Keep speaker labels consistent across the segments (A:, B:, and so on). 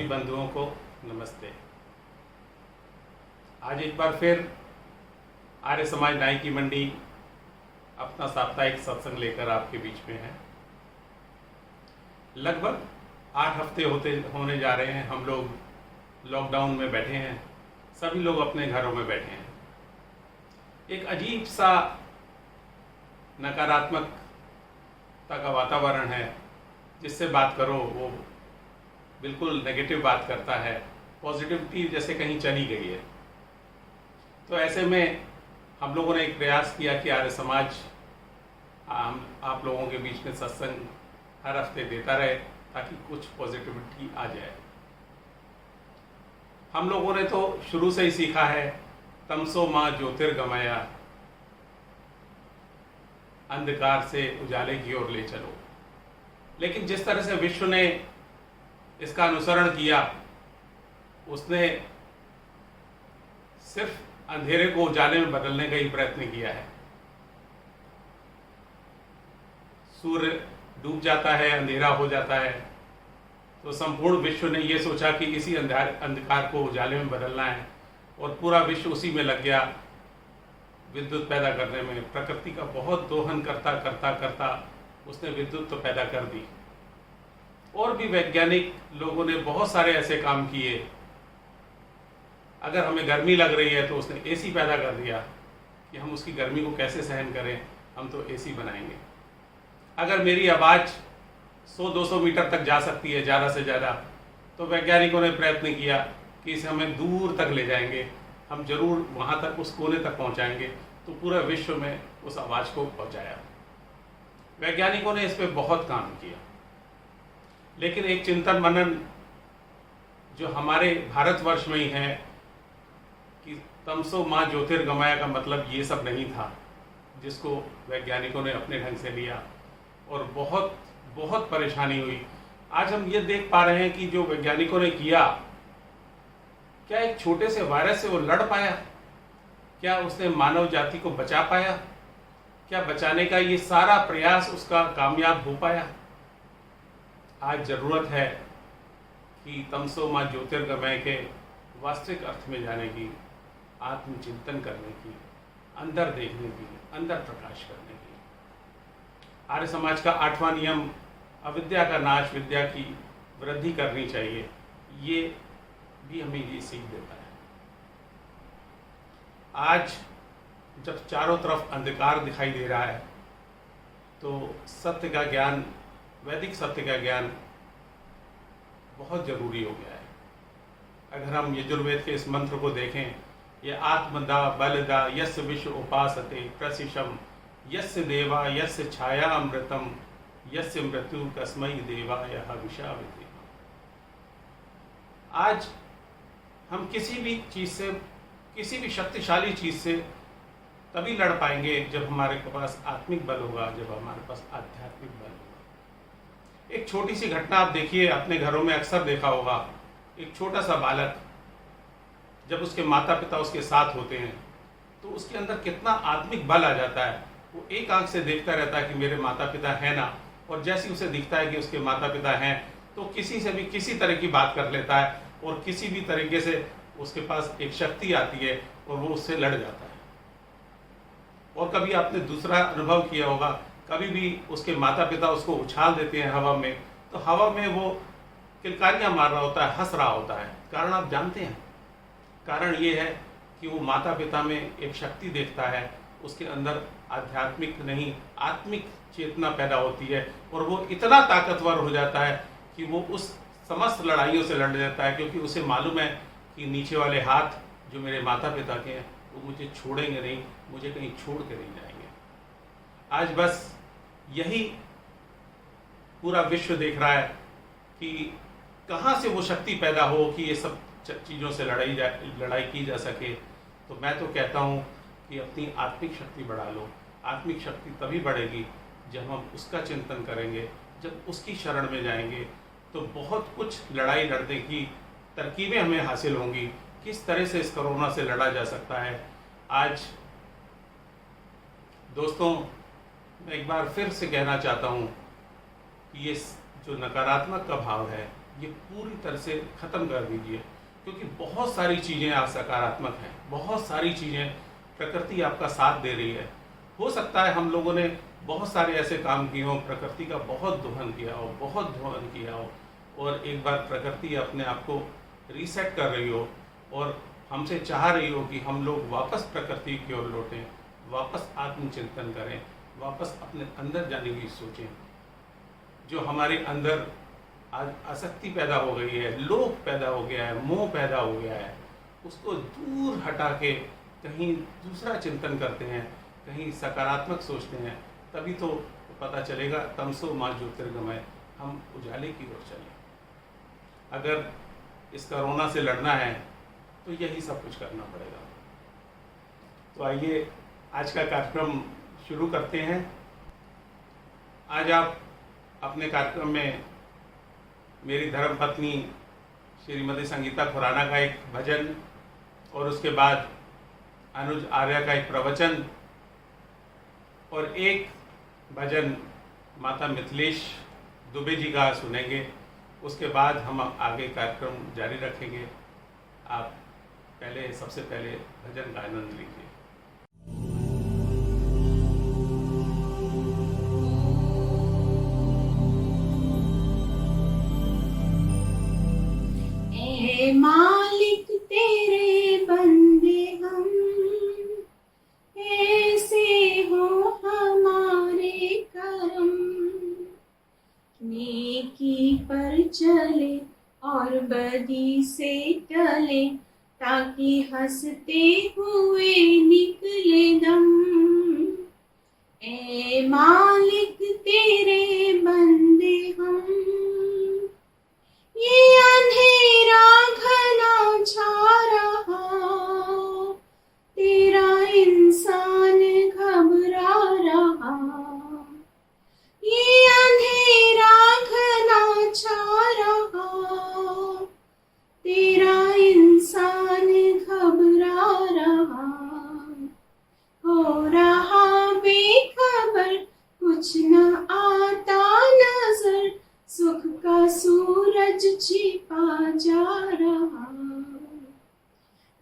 A: बंधुओं को नमस्ते। आज एक बार फिर आर्य समाज नाई की मंडी अपना साप्ताहिक सत्संग लेकर आपके बीच में है। लगभग 8 हफ्ते होने जा रहे हैं। हम लोग लॉकडाउन में बैठे हैं, सभी लोग अपने घरों में बैठे हैं। एक अजीब सा नकारात्मकता का वातावरण है, जिससे बात करो वो बिल्कुल नेगेटिव बात करता है, पॉजिटिविटी जैसे कहीं चली गई है। तो ऐसे में हम लोगों ने एक प्रयास किया कि आर्य समाज आप लोगों के बीच में सत्संग हर हफ्ते देता रहे, ताकि कुछ पॉजिटिविटी आ जाए। हम लोगों ने तो शुरू से ही सीखा है, तमसो माँ ज्योतिर्गमया, अंधकार से उजाले की ओर ले चलो। लेकिन जिस तरह से विश्व ने इसका अनुसरण किया, उसने सिर्फ अंधेरे को उजाले में बदलने का ही प्रयत्न किया है। सूर्य डूब जाता है, अंधेरा हो जाता है, तो संपूर्ण विश्व ने यह सोचा कि इसी अंधकार को उजाले में बदलना है, और पूरा विश्व उसी में लग गया, विद्युत पैदा करने में। प्रकृति का बहुत दोहन करता करता करता उसने विद्युत तो पैदा कर दी। और भी वैज्ञानिक लोगों ने बहुत सारे ऐसे काम किए। अगर हमें गर्मी लग रही है तो उसने एसी पैदा कर दिया कि हम उसकी गर्मी को कैसे सहन करें, हम तो एसी बनाएंगे। अगर मेरी आवाज़ 100-200 मीटर तक जा सकती है ज़्यादा से ज़्यादा, तो वैज्ञानिकों ने प्रयत्न किया कि इसे हमें दूर तक ले जाएंगे, हम जरूर वहाँ तक, उस कोने तक पहुँचाएंगे। तो पूरा विश्व में उस आवाज़ को पहुँचाया। वैज्ञानिकों ने इस पर बहुत काम किया। लेकिन एक चिंतन मनन जो हमारे भारतवर्ष में ही है कि तमसो माँ ज्योतिर्गमया का मतलब ये सब नहीं था, जिसको वैज्ञानिकों ने अपने ढंग से लिया और बहुत बहुत परेशानी हुई। आज हम ये देख पा रहे हैं कि जो वैज्ञानिकों ने किया, क्या एक छोटे से वायरस से वो लड़ पाया? क्या उसने मानव जाति को बचा पाया? क्या बचाने का ये सारा प्रयास उसका कामयाब हो पाया? आज जरूरत है कि तमसो माँ ज्योतिर्गमय के वास्तविक अर्थ में जाने की, आत्मचिंतन करने की, अंदर देखने की, अंदर प्रकाश करने की। आर्य समाज का 8वां नियम, अविद्या का नाश, विद्या की वृद्धि करनी चाहिए, ये भी हमें ये सीख देता है। आज जब चारों तरफ अंधकार दिखाई दे रहा है, तो सत्य का ज्ञान, वैदिक सत्य का ज्ञान बहुत जरूरी हो गया है। अगर हम यजुर्वेद के इस मंत्र को देखें, ये आत्मदा बलदा यस्य विश्व उपासते प्रशिशम यस्य देवा यस्य छाया अमृतम यस्य मृत्यु कस्मै देवाय हविषाविते। आज हम किसी भी चीज से, किसी भी शक्तिशाली चीज से तभी लड़ पाएंगे जब हमारे पास आत्मिक बल होगा, जब हमारे पास आध्यात्मिक बल होगा। एक छोटी सी घटना आप देखिए, अपने घरों में अक्सर देखा होगा, एक छोटा सा बालक जब उसके माता पिता उसके साथ होते हैं, तो उसके अंदर कितना आत्मिक बल आ जाता है। वो एक आंख से देखता रहता है कि मेरे माता पिता है ना, और जैसे उसे दिखता है कि उसके माता पिता हैं, तो किसी से भी किसी तरह की बात कर लेता है, और किसी भी तरीके से उसके पास एक शक्ति आती है और वो उससे लड़ जाता है। और कभी आपने दूसरा अनुभव किया होगा, कभी भी उसके माता पिता उसको उछाल देते हैं हवा में, तो हवा में वो किलकारियां मार रहा होता है, हंस रहा होता है। कारण आप जानते हैं, कारण ये है कि वो माता पिता में एक शक्ति देखता है, उसके अंदर आध्यात्मिक नहीं आत्मिक चेतना पैदा होती है, और वो इतना ताकतवर हो जाता है कि वो उस समस्त लड़ाइयों से लड़ जाता है, क्योंकि उसे मालूम है कि नीचे वाले हाथ जो मेरे माता पिता के हैं, वो मुझे छोड़ेंगे नहीं, मुझे कहीं छोड़ के नहीं जाएंगे। आज बस यही पूरा विश्व देख रहा है कि कहाँ से वो शक्ति पैदा हो कि ये सब चीज़ों से लड़ाई की जा सके। तो मैं तो कहता हूँ कि अपनी आत्मिक शक्ति बढ़ा लो। आत्मिक शक्ति तभी बढ़ेगी जब हम उसका चिंतन करेंगे, जब उसकी शरण में जाएंगे, तो बहुत कुछ लड़ाई लड़ने की तरकीबें हमें हासिल होंगी। किस तरह से इस कोरोना से लड़ा जा सकता है। आज दोस्तों, मैं एक बार फिर से कहना चाहता हूँ कि ये जो नकारात्मक का भाव है, ये पूरी तरह से ख़त्म कर दीजिए, क्योंकि बहुत सारी चीज़ें आज सकारात्मक हैं, बहुत सारी चीज़ें प्रकृति आपका साथ दे रही है। हो सकता है हम लोगों ने बहुत सारे ऐसे काम किए हों, प्रकृति का बहुत दोहन किया हो, बहुत दोहन किया हो, और एक बार प्रकृति अपने आप को रीसेट कर रही हो और हमसे चाह रही हो कि हम लोग वापस प्रकृति की ओर लौटें, वापस आत्मचिंतन करें, वापस अपने अंदर जाने की सोचें। जो हमारे अंदर आज आसक्ति पैदा हो गई है, लोभ पैदा हो गया है, मोह पैदा हो गया है, उसको दूर हटा के कहीं दूसरा चिंतन करते हैं, कहीं सकारात्मक सोचते हैं, तभी तो पता चलेगा तमसो माँ ज्योतिर्गमय, हम उजाले की ओर चलें। अगर इस कोरोना से लड़ना है तो यही सब कुछ करना पड़ेगा। तो आइए आज का कार्यक्रम शुरू करते हैं। आज आप अपने कार्यक्रम में मेरी धर्मपत्नी श्रीमती संगीता खुराना का एक भजन और उसके बाद अनुज आर्य का एक प्रवचन और एक भजन माता मिथिलेश दुबे जी का सुनेंगे। उसके बाद हम आगे कार्यक्रम जारी रखेंगे। आप सबसे पहले भजन का आनंद लीजिए।
B: ऐ मालिक तेरे बंदे हम, ऐसे हो हमारे करम, नेकी पर चले और बदी से टले, ताकि हंसते हुए निकले दम। ऐ मालिक तेरे बंदे हम, ये अंधेरा घना छा रहा, तेरा इंसान घबरा रहा। ये अंधेरा घना छा रहा, तेरा इंसान घबरा रहा। हो रहा बेखबर, कुछ न आता नजर, सुख का सूरज छिपा जा रहा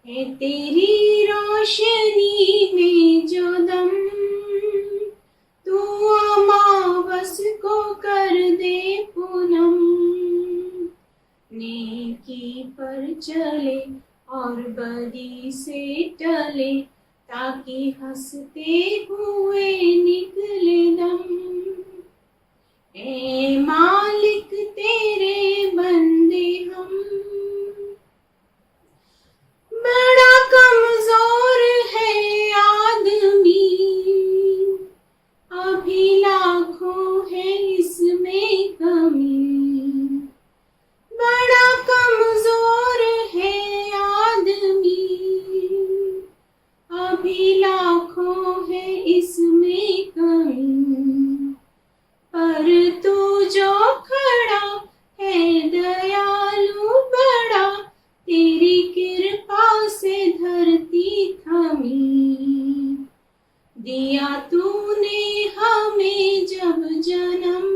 B: है। तेरी रोशनी में जो दम, तू अमावस को कर दे पूनम। नेकी पर चले और बदी से टले, ताकि हंसते हुए निकले दम। ऐ मालिक तेरे बंदे हम, बड़ा कमजोर है आदमी, अभी लाखों है इसमें कमी। बड़ा कमजोर है आदमी, अभी लाखों है इसमें कमी। पर तू जो खड़ा है दयालु बड़ा, तेरी कृपा से धरती थमी। दिया तूने हमें जब जन्म,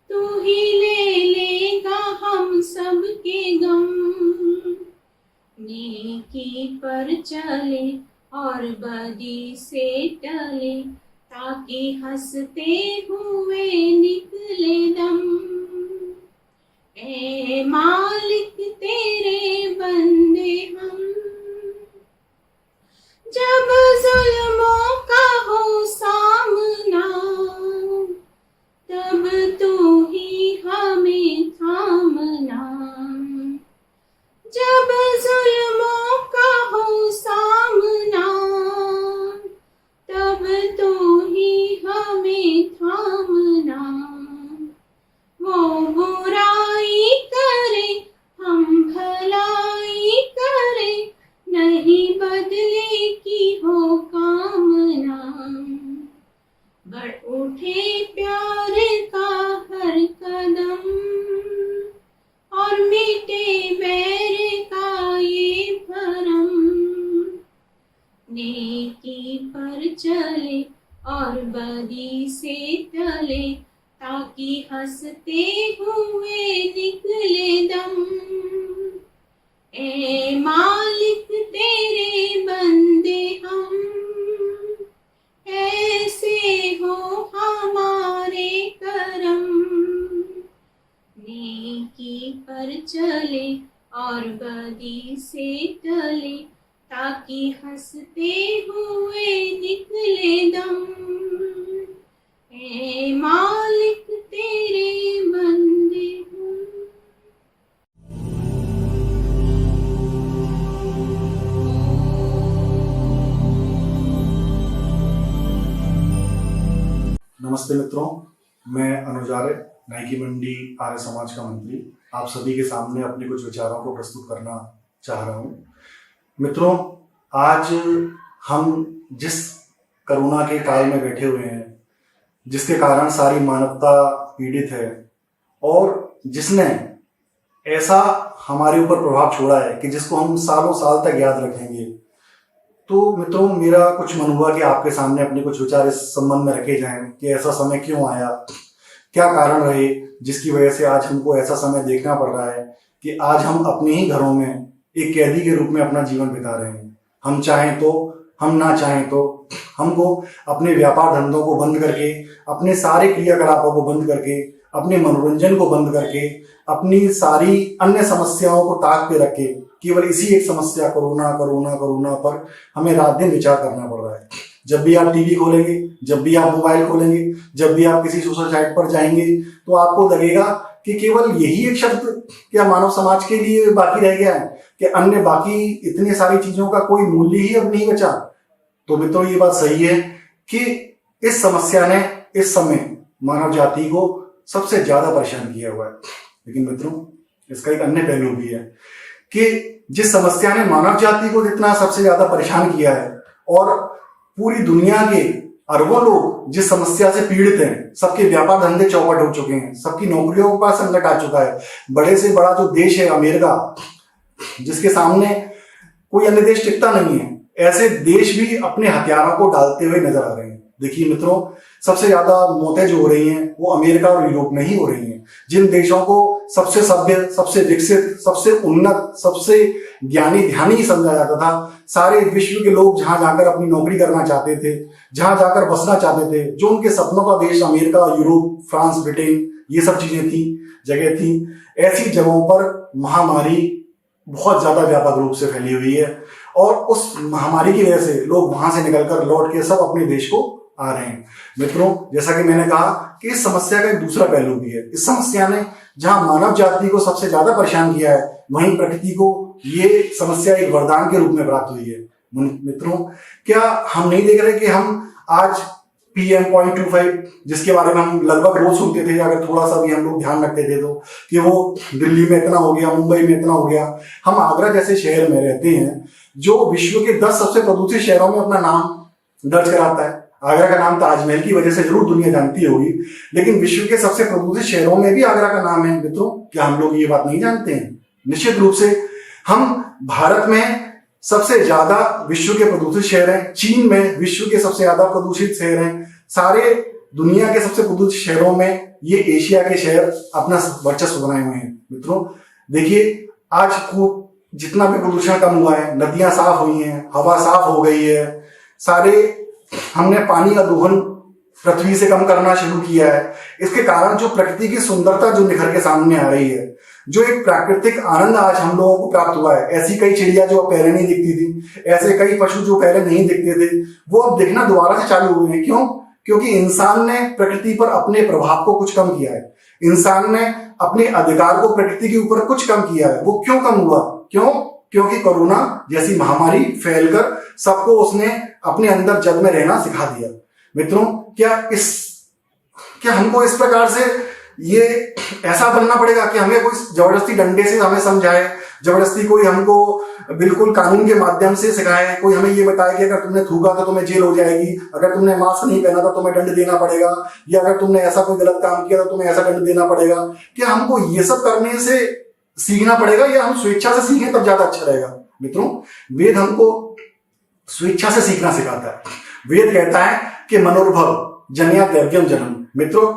B: तू ही ले लेगा हम सबके गम। नेकी पर चले और बदी से टले, ताकि हंसते हुए निकले दम। ऐ मालिक तेरे बंदे हम, जब जुल्मों का हो सामना, तब तू ही हमें थामना। जब जुल्मों का हो सामना, तब तू ही हमें थामना। वो बुराई करे हम भलाई करे, नहीं बदले की हो कामना। बढ़ उठे प्यार का हर कदम, और मिटे बैर का ये भरम। नेकी पर चले और बदी से टले, ताकि हंसते हुए निकले दम। ए मालिक तेरे बंदे हम, ऐसे हो हमारे करम। नेकी पर चले और बदी से टले, ताकि हंसते हुए निकले दम। ए मालिक तेरे बंदे हम।
C: नमस्ते मित्रों, मैं अनुज आर्य, नाइकी मंडी आर्य समाज का मंत्री, आप सभी के सामने अपने कुछ विचारों को प्रस्तुत करना चाह रहा हूँ। मित्रों, आज हम जिस कोरोना के काल में बैठे हुए हैं, जिसके कारण सारी मानवता पीड़ित है और जिसने ऐसा हमारे ऊपर प्रभाव छोड़ा है कि जिसको हम सालों साल तक याद रखेंगे, तो मित्रों मेरा कुछ मन हुआ कि आपके सामने अपने कुछ विचार इस संबंध में रखे जाएं कि ऐसा समय क्यों आया, क्या कारण रहे जिसकी वजह से आज हमको ऐसा समय देखना पड़ रहा है कि आज हम अपने ही घरों में एक कैदी के रूप में अपना जीवन बिता रहे हैं। हम चाहें तो, हम ना चाहें तो, हमको अपने व्यापार धंधों को बंद करके, अपने सारे क्रियाकलापों को बंद करके, अपने मनोरंजन को बंद करके, अपनी सारी अन्य समस्याओं को ताक पे रख के केवल इसी एक समस्या कोरोना कोरोना कोरोना पर हमें रात दिन विचार करना पड़ रहा है। जब भी आप टीवी खोलेंगे, जब भी आप मोबाइल खोलेंगे, जब भी आप किसी सोशल साइट पर जाएंगे, तो आपको लगेगा कि केवल यही एक शब्द क्या मानव समाज के लिए बाकी रह गया है कि अन्य बाकी इतनी सारी चीजों का कोई मूल्य ही अब नहीं बचा। तो मित्रों ये बात सही है कि इस समस्या ने इस समय मानव जाति को सबसे ज्यादा परेशान किया हुआ है। लेकिन मित्रों इसका एक अन्य पहलू भी है कि जिस समस्या ने मानव जाति को जितना सबसे ज्यादा परेशान किया है और पूरी दुनिया के अरबों लोग जिस समस्या से पीड़ित हैं, सबके व्यापार धंधे चौपट हो चुके हैं, सबकी नौकरियों का संकट आ चुका है। बड़े से बड़ा जो देश है अमेरिका, जिसके सामने कोई अन्य देश टिकता नहीं है, ऐसे देश भी अपने हथियारों को डालते हुए नजर आ रहे हैं। देखिए मित्रों, सबसे ज्यादा मौतें जो हो रही हैं वो अमेरिका और यूरोप में ही हो रही हैं। जिन देशों को सबसे सभ्य, सबसे विकसित, सबसे उन्नत, सबसे ज्ञानी ध्यानी समझा जाता था, सारे विश्व के लोग जहां जाकर अपनी नौकरी करना चाहते थे, जहां जाकर बसना चाहते थे, जो उनके सपनों का देश अमेरिका, यूरोप, फ्रांस, ब्रिटेन, ये सब चीजें थी, जगह थी, ऐसी जगहों पर महामारी बहुत ज्यादा व्यापक रूप से फैली हुई है और उस महामारी की वजह से लोग वहां से निकलकर लौट के सब अपने देश को आ रहे हैं। मित्रों जैसा कि मैंने कहा कि इस समस्या का एक दूसरा पहलू भी है। इस समस्या ने जहां मानव जाति को सबसे ज्यादा परेशान किया है, वहीं प्रकृति को ये समस्या एक वरदान के रूप में प्राप्त हुई है। मित्रों क्या हम नहीं देख रहे कि हम आज PM.25 जिसके बारे में हम लगभग रोज सुनते थे, अगर थोड़ा सा भी हम लोग ध्यान रखते थे तो, कि वो दिल्ली में इतना हो गया, मुंबई में इतना हो गया। हम आगरा जैसे शहर में रहते हैं जो विश्व के 10 सबसे प्रदूषित शहरों में अपना नाम दर्ज कराता है। आगरा का नाम ताजमहल की वजह से जरूर दुनिया जानती होगी, लेकिन विश्व के सबसे प्रदूषित शहरों में भी आगरा का नाम है। मित्रों क्या हम लोग ये बात नहीं जानते हैं? निश्चित रूप से हम भारत में सबसे ज्यादा विश्व के प्रदूषित शहर हैं, चीन में विश्व के सबसे ज्यादा प्रदूषित शहर हैं, सारे दुनिया के सबसे प्रदूषित शहरों में ये एशिया के शहर अपना वर्चस्व बनाए हुए हैं। मित्रों देखिए आज जितना भी प्रदूषण कम हुआ है, नदियां साफ हुई हैं, हवा साफ हो गई है, सारे हमने पानी का दोहन पृथ्वी से कम करना शुरू किया है। इसके कारण जो प्रकृति की सुंदरता जो निखर के सामने आ रही है, जो एक प्राकृतिक आनंद आज हम लोगों को प्राप्त हुआ है, ऐसी कई चिड़िया जो पहले नहीं दिखती थी, ऐसे कई पशु जो पहले नहीं दिखते थे, वो अब दिखना दोबारा से चालू हुए हैं। क्यों? क्योंकि इंसान ने प्रकृति पर अपने प्रभाव को कुछ कम किया है, इंसान ने अपने अधिकार को प्रकृति के ऊपर कुछ कम किया है। वो क्यों कम हुआ? क्यों? क्योंकि कोरोना जैसी महामारी फैलकर सबको उसने अपने अंदर जग में रहना सिखा दिया। मित्रों क्या हमको इस प्रकार से ये ऐसा बनना पड़ेगा कि हमें कोई जबरदस्ती डंडे से हमें समझाए, जबरदस्ती कोई हमको बिल्कुल कानून के माध्यम से सिखाए, कोई हमें ये बताए कि अगर तुमने थूका तो तुम्हें जेल हो जाएगी, अगर तुमने मास्क नहीं पहना तो तुम्हें दंड देना पड़ेगा, या अगर तुमने ऐसा कोई गलत काम किया तो तुम्हें ऐसा दंड देना पड़ेगा? क्या हमको ये सब करने से सीखना पड़ेगा या हम स्वेच्छा से सीखें तब ज्यादा अच्छा रहेगा? मित्रों वेद हमको स्वेच्छा से सीखना सिखाता है। वेद कहता है कि मनोर्भव जन्या दैव्यम जन्म। मित्रों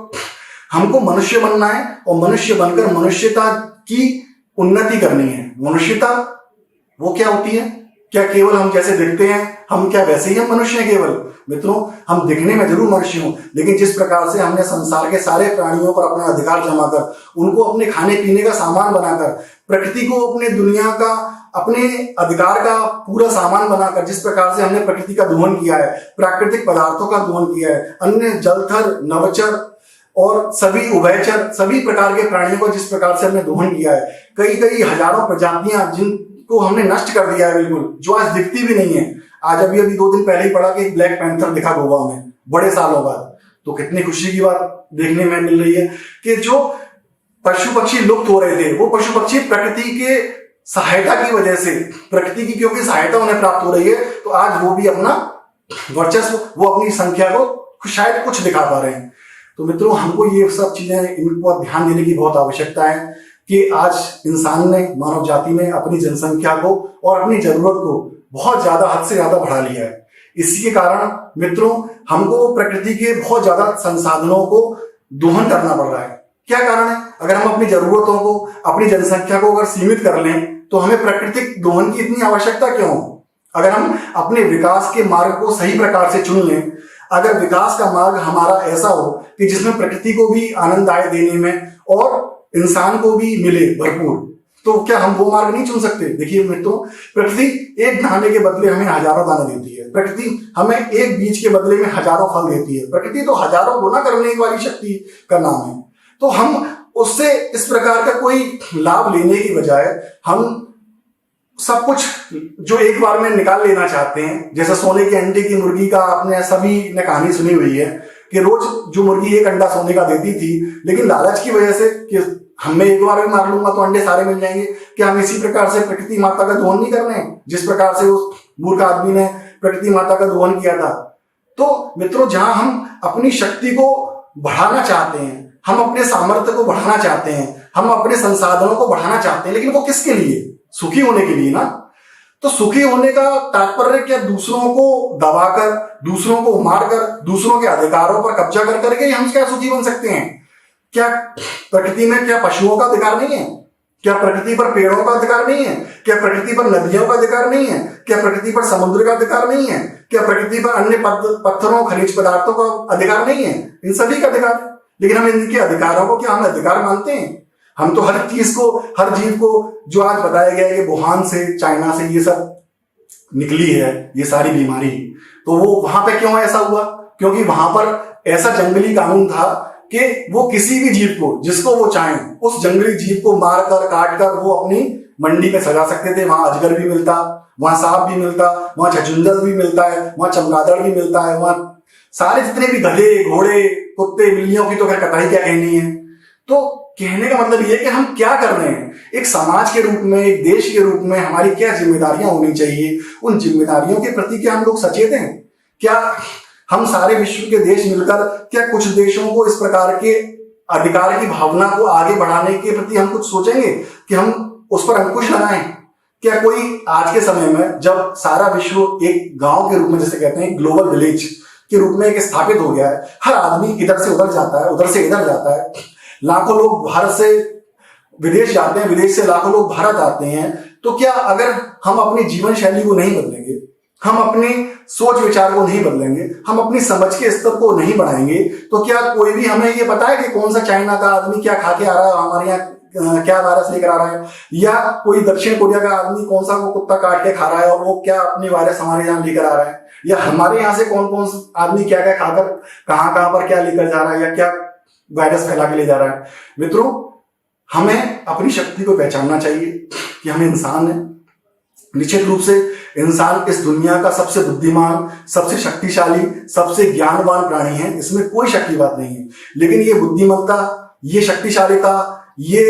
C: हमको मनुष्य बनना है और मनुष्य बनकर मनुष्यता की उन्नति करनी है। मनुष्यता वो क्या होती है? क्या केवल हम जैसे दिखते हैं हम क्या वैसे ही हम मनुष्य हैं? केवल मित्रों, हम दिखने में जरूर मनुष्य हों, लेकिन जिस प्रकार से हमने संसार के सारे प्राणियों पर अपना अधिकार जमा कर उनको अपने खाने पीने का सामान बनाकर, प्रकृति को अपने दुनिया का अपने अधिकार का पूरा सामान बनाकर, जिस प्रकार से हमने प्रकृति का दोहन किया है, प्राकृतिक पदार्थों का दोहन किया है, अन्य जलचर, नवचर और सभी उभयचर सभी प्रकार के प्राणियों को जिस प्रकार से हमने दोहन किया है, कई कई हजारों प्रजातियां जिनको हमने नष्ट कर दिया है बिल्कुल, जो आज दिखती भी नहीं है। आज अभी 2 दिन पहले ही पढ़ा कि एक ब्लैक पैंथर दिखा गोवा में बड़े सालों बाद, तो कितनी खुशी की बात देखने में मिल रही है कि जो पशु पक्षी लुप्त हो रहे थे वो पशु पक्षी प्रकृति के सहायता की वजह से, प्रकृति की क्योंकि सहायता उन्हें प्राप्त हो रही है, तो आज वो भी अपना वर्चस्व, वो अपनी संख्या को शायद कुछ दिखा पा रहे हैं। तो मित्रों, हमको ये सब चीजें, इन पर ध्यान देने की बहुत आवश्यकता है कि आज इंसान ने, मानव जाति ने अपनी जनसंख्या को और अपनी जरूरत को बहुत ज्यादा, हद से ज्यादा बढ़ा लिया है। इसी के कारण मित्रों, हमको प्रकृति के बहुत ज्यादा संसाधनों को दोहन करना पड़ रहा है। क्या कारण है? अगर हम अपनी जरूरतों को, अपनी जनसंख्या को अगर सीमित कर लें तो हमें प्राकृतिक दोहन की इतनी आवश्यकता क्यों? अगर हम अपने विकास के मार्ग को सही प्रकार से चुन लें, अगर विकास का मार्ग हमारा ऐसा हो कि जिसमें प्रकृति को भी आनंद आए देने में और इंसान को भी मिले भरपूर, तो क्या हम वो मार्ग नहीं चुन सकते? देखिए मित्रों, प्रकृति एक दाने के बदले हमें हजारों दाने देती है। प्रकृति हमें एक बीज के बदले में हजारों फल देती है। प्रकृति तो हजारों गुना करने वाली शक्ति का नाम है। तो हम उससे इस प्रकार का कोई लाभ लेने की बजाय हम सब कुछ जो एक बार में निकाल लेना चाहते हैं, जैसे सोने के अंडे की मुर्गी का आपने सभी ने कहानी सुनी हुई है कि रोज जो मुर्गी एक अंडा सोने का देती थी, लेकिन लालच की वजह से कि हम मैं एक बार में मार लूंगा तो अंडे सारे मिल जाएंगे, क्या हम इसी प्रकार से प्रकृति माता का दोहन नहीं कर रहे हैं जिस प्रकार से उस मूर्ख आदमी ने प्रकृति माता का दोहन किया था? तो मित्रों, जहां हम अपनी शक्ति को बढ़ाना चाहते हैं, हम अपने सामर्थ्य को बढ़ाना चाहते हैं, हम अपने संसाधनों को बढ़ाना चाहते हैं, लेकिन वो किसके लिए? सुखी होने के लिए ना। तो सुखी होने का तात्पर्य क्या दूसरों को दबाकर, दूसरों को मारकर, दूसरों के अधिकारों पर कब्जा कर करके हम क्या सुखी बन सकते हैं? क्या प्रकृति में क्या पशुओं का अधिकार नहीं है? क्या प्रकृति पर पेड़ों का अधिकार नहीं है? क्या प्रकृति पर नदियों का अधिकार नहीं है? क्या प्रकृति पर समुद्र का अधिकार नहीं है? क्या प्रकृति पर अन्य पत्थरों, खनिज पदार्थों का अधिकार नहीं है? इन सभी का अधिकार है, लेकिन हम इनके अधिकारों को क्या हम अधिकार मानते हैं? हम तो हर चीज को, हर जीव को, जो आज बताया गया है कि वुहान से, चाइना से ये सब निकली है ये सारी बीमारी, तो वो वहां पे क्यों ऐसा हुआ? क्योंकि वहां पर ऐसा जंगली कानून था कि वो किसी भी जीव को, जिसको वो चाहें, उस जंगली जीव को मारकर, काटकर वो अपनी मंडी में सजा सकते थे। वहां अजगर भी मिलता, वहां सांप भी मिलता, वहां छछूंदर भी मिलता है, वहां चमगादड़ भी मिलता है, वहां सारे जितने भी गधे, घोड़े, कुत्ते, बिल्लियों की तो खैर कतई क्या कहनी है। तो कहने का मतलब ये कि हम क्या कर रहे हैं, एक समाज के रूप में, एक देश के रूप में हमारी क्या जिम्मेदारियां होनी चाहिए, उन जिम्मेदारियों के प्रति क्या हम लोग सचेत हैं? क्या हम सारे विश्व के देश मिलकर क्या कुछ देशों को इस प्रकार के अधिकार की भावना को आगे बढ़ाने के प्रति हम कुछ सोचेंगे कि हम उस पर अंकुश लगाएं? क्या कोई आज के समय में जब सारा विश्व एक गांव के रूप में, जैसे कहते हैं ग्लोबल विलेज के रूप में एक स्थापित हो गया है, हर आदमी इधर से उधर जाता है, उधर से इधर जाता है, लाखों लोग भारत से विदेश जाते हैं, विदेश से लाखों लोग भारत आते हैं, तो क्या अगर हम अपनी जीवन शैली को नहीं बदलेंगे, हम अपने सोच विचार को नहीं बदलेंगे, हम अपनी समझ के स्तर को नहीं बढ़ाएंगे, तो क्या कोई भी हमें ये पता है कि कौन सा चाइना का आदमी क्या खा के आ रहा है, हमारे यहाँ क्या वायरस लेकर आ रहा है, या कोई दक्षिण कोरिया का आदमी कौन सा वो कुत्ता काट के खा रहा है और वो क्या अपनी वायरस हमारे यहाँ लेकर आ रहा है, या हमारे यहाँ से कौन कौन आदमी क्या क्या खाकर कहाँ कहाँ पर क्या लेकर जा रहा है, या क्या वायरस फैला के ले जा रहा है। मित्रों, हमें अपनी शक्ति को पहचानना चाहिए कि हम इंसान हैं। निश्चित रूप से इंसान इस दुनिया का सबसे बुद्धिमान, सबसे शक्तिशाली, सबसे ज्ञानवान प्राणी है, इसमें कोई शक की बात नहीं है। लेकिन ये बुद्धिमत्ता, ये शक्तिशालिता, ये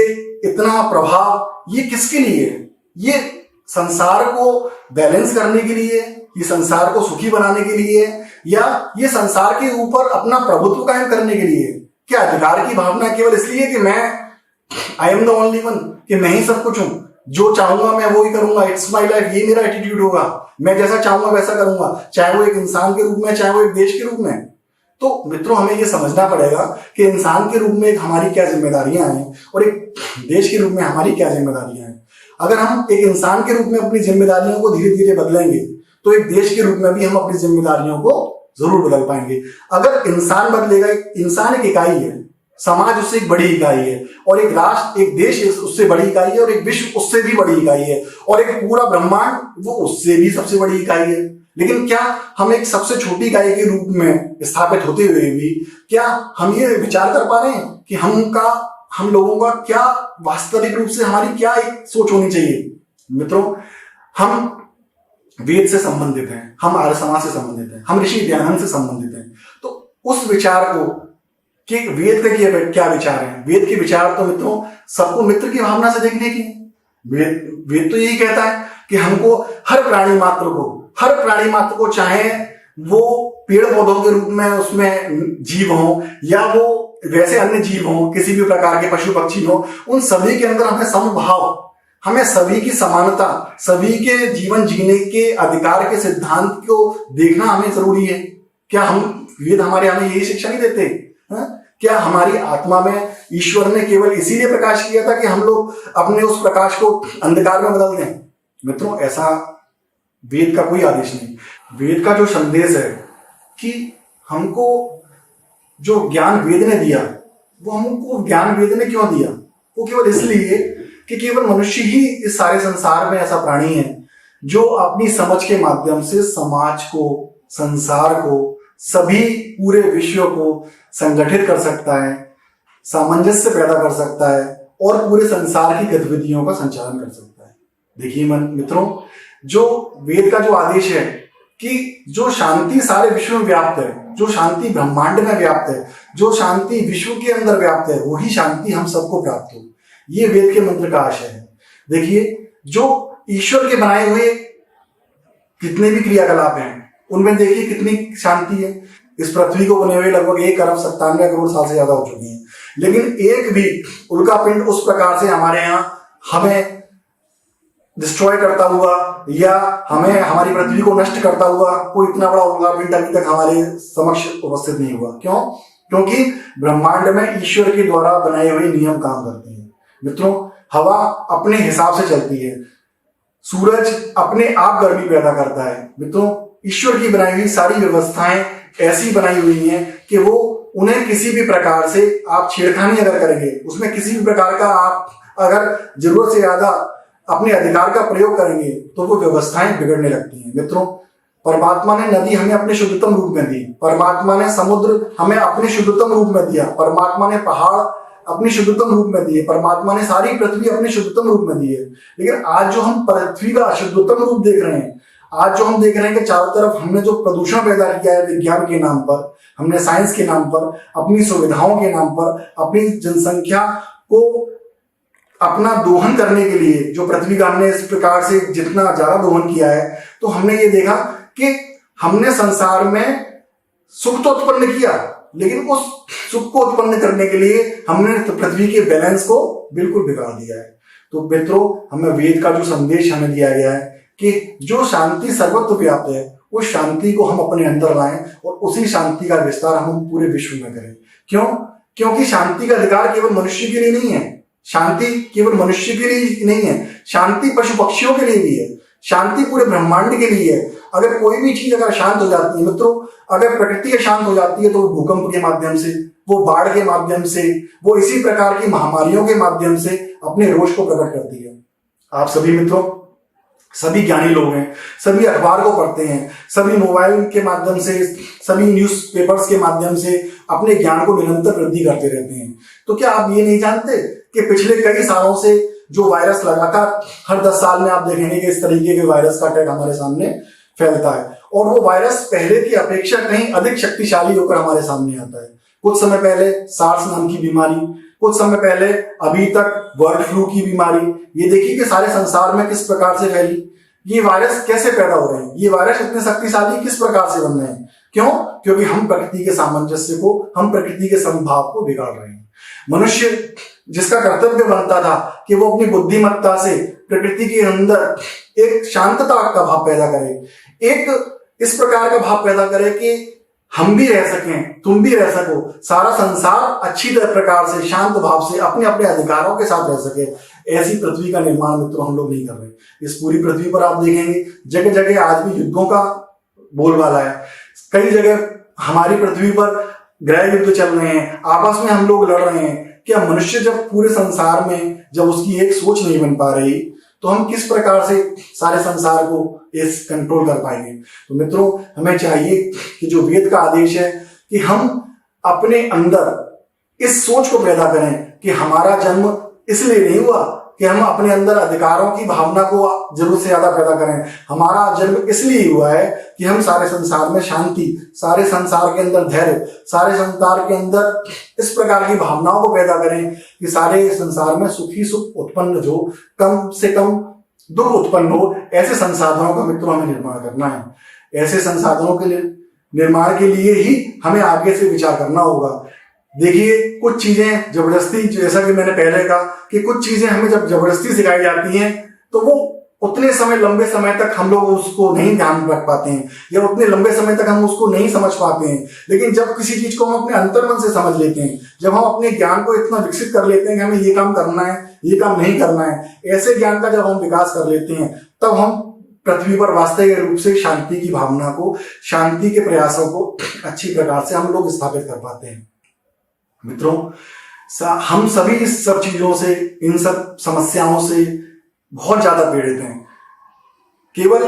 C: इतना प्रभाव, ये किसके लिए है? ये संसार को बैलेंस करने के लिए, ये संसार को सुखी बनाने के लिए, या ये संसार के ऊपर अपना प्रभुत्व कायम करने के लिए? क्या अधिकार की भावना केवल इसलिए कि मैं I am the only one, कि मैं ही सब कुछ हूं, जो चाहूंगा मैं वो ही करूंगा, इट्स माई लाइफ, ये मेरा एटीट्यूड होगा, मैं जैसा चाहूंगा वैसा करूंगा, चाहे वो एक इंसान के रूप में, चाहे वो एक देश के रूप में? तो मित्रों हमें ये समझना पड़ेगा कि इंसान के रूप में एक हमारी क्या जिम्मेदारियां हैं और एक देश के रूप में हमारी क्या जिम्मेदारियां हैं। अगर हम एक इंसान के रूप में अपनी जिम्मेदारियों को धीरे धीरे बदलेंगे तो एक देश के रूप में भी हम अपनी जिम्मेदारियों को जरूर बदल पाएंगे। अगर इंसान बदलेगा, इंसान एक इकाई है, समाज उससे एक बड़ी इकाई है, और एक राष्ट्र, एक देश उससे बड़ी इकाई है, और एक विश्व उससे भी बड़ी इकाई है, और एक पूरा ब्रह्मांड वो उससे भी सबसे बड़ी इकाई है। लेकिन क्या हम एक सबसे छोटी इकाई के रूप में स्थापित होते हुए भी क्या हम ये विचार कर पा रहे हैं कि हम लोगों का क्या वास्तविक रूप से हमारी क्या एक सोच होनी चाहिए। मित्रों हम वेद से संबंधित हैं, हम आर्य समाज से संबंधित हैं, हम ऋषि दयानंद से संबंधित हैं। तो उस विचार को कि वेद के क्या विचार हैं, वेद के विचार तो मित्रों सबको मित्र की भावना से देखने की। वेद तो यही कहता है कि हमको हर प्राणी मात्र को चाहे वो पेड़ पौधों के रूप में उसमें जीव हो या वो वैसे अन्य जीव हो, किसी भी प्रकार के पशु पक्षी हो, उन सभी के अंदर हमें समभाव, हमें सभी की समानता, सभी के जीवन जीने के अधिकार के सिद्धांत को देखना हमें जरूरी है। क्या वेद हमें यही शिक्षा नहीं देते? क्या हमारी आत्मा में ईश्वर ने केवल इसीलिए प्रकाश किया था कि हम लोग अपने उस प्रकाश को अंधकार में बदल दें? मित्रों ऐसा वेद का कोई आदेश नहीं। वेद का जो संदेश है कि हमको जो ज्ञान वेद ने दिया, वो हमको ज्ञान वेद ने क्यों दिया? वो केवल इसलिए कि केवल मनुष्य ही इस सारे संसार में ऐसा प्राणी है जो अपनी समझ के माध्यम से समाज को, संसार को, सभी पूरे विश्व को संगठित कर सकता है, सामंजस्य पैदा कर सकता है और पूरे संसार की गतिविधियों का संचालन कर सकता है। देखिए मित्रों, जो वेद का जो आदेश है कि जो शांति सारे विश्व में व्याप्त है, जो शांति ब्रह्मांड में व्याप्त है, जो शांति विश्व के अंदर व्याप्त है, वही शांति हम सबको प्राप्त हो, ये वेद के मंत्र का आशय है। देखिए जो ईश्वर के बनाए हुए कितने भी क्रियाकलाप हैं उनमें देखिए कितनी शांति है। इस पृथ्वी को बने हुए लगभग 1,97 करोड़ साल से ज्यादा हो चुकी है, लेकिन एक भी उल्का पिंड उस प्रकार से हमारे यहाँ हमें डिस्ट्रॉय करता हुआ या हमें हमारी पृथ्वी को नष्ट करता हुआ कोई इतना बड़ा उल्का पिंड अभी तक हमारे समक्ष उपस्थित नहीं हुआ। क्यों? क्योंकि ब्रह्मांड में ईश्वर के द्वारा बनाए हुए नियम काम करते हैं। मित्रों हवा अपने हिसाब से चलती है, सूरज अपने आप गर्मी पैदा करता है। मित्रों ईश्वर की बनाई हुई सारी व्यवस्थाएं ऐसी बनाई हुई हैं कि वो उन्हें किसी भी प्रकार से आप छेड़खानी अगर करेंगे, उसमें किसी भी प्रकार का आप अगर जरूरत से ज्यादा अपने अधिकार का प्रयोग करेंगे तो वो व्यवस्थाएं बिगड़ने लगती हैं। मित्रों परमात्मा ने नदी हमें अपने शुद्धतम रूप में दी, परमात्मा ने समुद्र हमें अपने शुद्धतम रूप में दिया, परमात्मा ने पहाड़ अपनी शुद्धतम रूप में दिए, परमात्मा ने सारी पृथ्वी अपने शुद्धतम रूप में दी है। लेकिन आज जो हम पृथ्वी का अशुद्धतम रूप देख रहे हैं, आज जो हम देख रहे हैं कि चारों तरफ हमने जो प्रदूषण पैदा किया है विज्ञान के नाम पर, हमने साइंस के नाम पर, अपनी सुविधाओं के नाम पर, अपनी जनसंख्या को अपना दोहन करने के लिए जो पृथ्वी का हमने इस प्रकार से जितना ज्यादा दोहन किया है, तो हमने ये देखा कि हमने संसार में सुख तो उत्पन्न किया, लेकिन उस सुख को उत्पन्न करने के लिए हमने पृथ्वी के बैलेंस को बिल्कुल बिगाड़ दिया है। तो मित्रों हमें वेद का जो संदेश हमें दिया गया है कि जो शांति सर्वत्र व्याप्त है उस शांति को हम अपने अंदर लाएं और उसी शांति का विस्तार हम पूरे विश्व में करें। क्यों? क्योंकि शांति का अधिकार केवल मनुष्य के लिए नहीं है, शांति केवल मनुष्य के लिए नहीं है, शांति पशु पक्षियों के लिए भी है, शांति पूरे ब्रह्मांड के लिए है। अगर कोई भी चीज अगर शांत हो जाती है मित्रों, अगर प्रकृति शांत हो जाती है तो वो भूकंप के माध्यम से, वो बाढ़ के माध्यम से, वो इसी प्रकार की महामारियों के माध्यम से अपने रोष को प्रकट करती है। आप सभी मित्रों, सभी ज्ञानी लोग हैं, सभी अखबार को पढ़ते हैं, सभी मोबाइल के माध्यम से, सभी न्यूज़पेपर्स के माध्यम से अपने ज्ञान को निरंतर वृद्धि करते रहते हैं। तो क्या आप ये नहीं जानते कि पिछले कई सालों से जो वायरस लगातार हर 10 साल में आप देखेंगे कि इस तरीके के वायरस का अटैक हमारे सामने फैलता है और वो वायरस पहले की अपेक्षा कहीं अधिक शक्तिशाली होकर हमारे सामने आता है। कुछ समय पहले सार्स नाम की बीमारी, कुछ समय पहले अभी तक बर्ड फ्लू की बीमारी, ये देखिए कि सारे संसार में किस प्रकार से फैली। ये वायरस कैसे पैदा हो रहे हैं, ये वायरस इतने शक्तिशाली किस प्रकार से बन रहे हैं? क्यों? क्योंकि हम प्रकृति के सामंजस्य को, हम प्रकृति के समभाव को बिगाड़ रहे हैं। मनुष्य जिसका कर्तव्य बनता था कि वो अपनी बुद्धिमत्ता से प्रकृति के अंदर एक शांतता का भाव पैदा करे, एक इस प्रकार का भाव पैदा करे कि हम भी रह सकें, तुम भी रह सको, सारा संसार अच्छी प्रकार से शांत भाव से अपने अपने अधिकारों के साथ रह सके, ऐसी पृथ्वी का निर्माण मित्रों हम लोग नहीं कर रहे। इस पूरी पृथ्वी पर आप देखेंगे जगह जगह आज भी युद्धों का बोलबाला है। कई जगह हमारी पृथ्वी पर गृह युद्ध चल रहे हैं, आपस में हम लोग लड़ रहे हैं। क्या मनुष्य जब पूरे संसार में जब उसकी एक सोच नहीं बन पा रही, तो हम किस प्रकार से सारे संसार को इस कंट्रोल कर पाएंगे? तो मित्रों, हमें चाहिए कि जो वेद का आदेश है कि हम अपने अंदर इस सोच को पैदा करें कि हमारा जन्म इसलिए नहीं हुआ कि हम अपने अंदर अधिकारों की भावना को जरूरत से ज्यादा पैदा करें। हमारा जन्म इसलिए हुआ है कि हम सारे संसार में शांति, सारे संसार के अंदर धैर्य, सारे संसार के अंदर इस प्रकार की भावनाओं को पैदा करें कि सारे संसार में सुखी सुख उत्पन्न हो, कम से कम दुख उत्पन्न हो। ऐसे संसाधनों का मित्रों हमें निर्माण करना है। ऐसे संसाधनों के निर्माण के लिए ही हमें आगे से विचार करना होगा। देखिए, कुछ चीजें जबरदस्ती, जैसा कि मैंने पहले कहा कि कुछ चीजें हमें जब जबरदस्ती सिखाई जाती हैं तो वो उतने समय, लंबे समय तक हम लोग उसको नहीं ध्यान रख पाते हैं, या उतने लंबे समय तक हम उसको नहीं समझ पाते हैं। लेकिन जब किसी चीज को हम अपने अंतर्मन से समझ लेते हैं, जब हम अपने ज्ञान को इतना विकसित कर लेते हैं कि हमें ये काम करना है, ये काम नहीं करना है, ऐसे ज्ञान का जब हम विकास कर लेते हैं, तब हम पृथ्वी पर वास्तविक रूप से शांति की भावना को, शांति के प्रयासों को अच्छी प्रकार से हम लोग स्थापित कर पाते हैं। मित्रों, हम सभी इस सब चीजों से, इन सब समस्याओं से बहुत ज्यादा पीड़ित हैं। केवल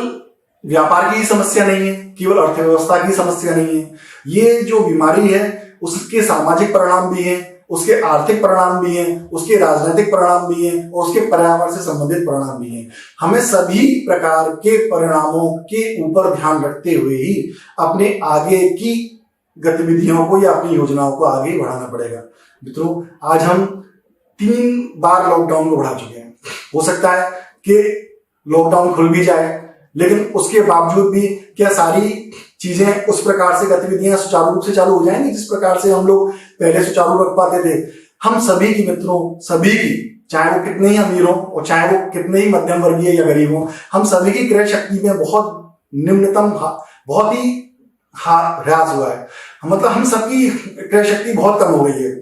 C: व्यापार की ही समस्या नहीं है, केवल अर्थव्यवस्था की समस्या नहीं है। ये जो बीमारी है उसके सामाजिक परिणाम भी हैं, उसके आर्थिक परिणाम भी हैं, उसके राजनीतिक परिणाम भी हैं, और उसके पर्यावरण से संबंधित परिणाम भी हैं। हमें सभी प्रकार के परिणामों के ऊपर ध्यान रखते हुए ही अपने आगे की गतिविधियों को या अपनी योजनाओं को आगे बढ़ाना पड़ेगा। मित्रों, आज हम 3 बार लॉकडाउन को बढ़ा चुके हैं। हो सकता है कि लॉकडाउन खुल भी जाए, लेकिन उसके बावजूद भी क्या सारी चीजें उस प्रकार से, गतिविधियां सुचारू रूप से चालू हो जाएंगी जिस प्रकार से हम लोग पहले सुचारू रख पाते थे? हम सभी की मित्रों, सभी की, चाहे वो कितने ही अमीर हो और चाहे वो कितने ही मध्यम वर्गीय या गरीब हो, हम सभी की क्रय शक्ति में बहुत निम्नतम, बहुत ही ह्रास हुआ है। मतलब हम सबकी क्रय शक्ति बहुत कम हो गई है।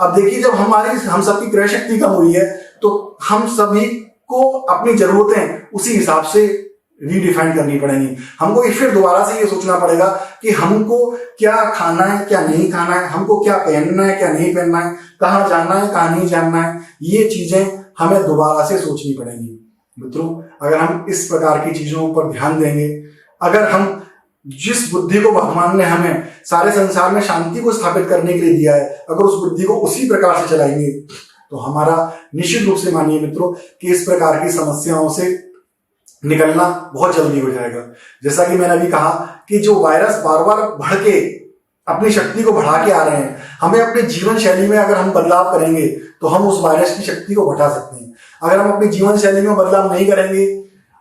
C: अब देखिए, जब हम सबकी क्रय शक्ति कम हुई है तो हम सभी को अपनी जरूरतें उसी हिसाब से रीडिफाइन करनी पड़ेंगी। हमको फिर दोबारा से ये सोचना पड़ेगा कि हमको क्या खाना है, क्या नहीं खाना है, हमको क्या पहनना है, क्या नहीं पहनना है, कहाँ जाना है, कहाँ नहीं जाना है। ये चीजें हमें दोबारा से सोचनी पड़ेंगी। मित्रों, अगर हम इस प्रकार की चीजों पर ध्यान देंगे, अगर हम जिस बुद्धि को भगवान ने हमें सारे संसार में शांति को स्थापित करने के लिए दिया है, अगर उस बुद्धि को उसी प्रकार से चलाएंगे तो हमारा निश्चित रूप से, मानिए मित्रों, कि इस प्रकार की समस्याओं से निकलना बहुत जल्दी हो जाएगा। जैसा कि मैंने अभी कहा कि जो वायरस बार बार बढ़ के अपनी शक्ति को बढ़ा के आ रहे हैं, हमें अपने जीवन शैली में अगर हम बदलाव करेंगे तो हम उस वायरस की शक्ति को बढ़ा सकते हैं। अगर हम अपनी जीवन शैली में बदलाव नहीं करेंगे,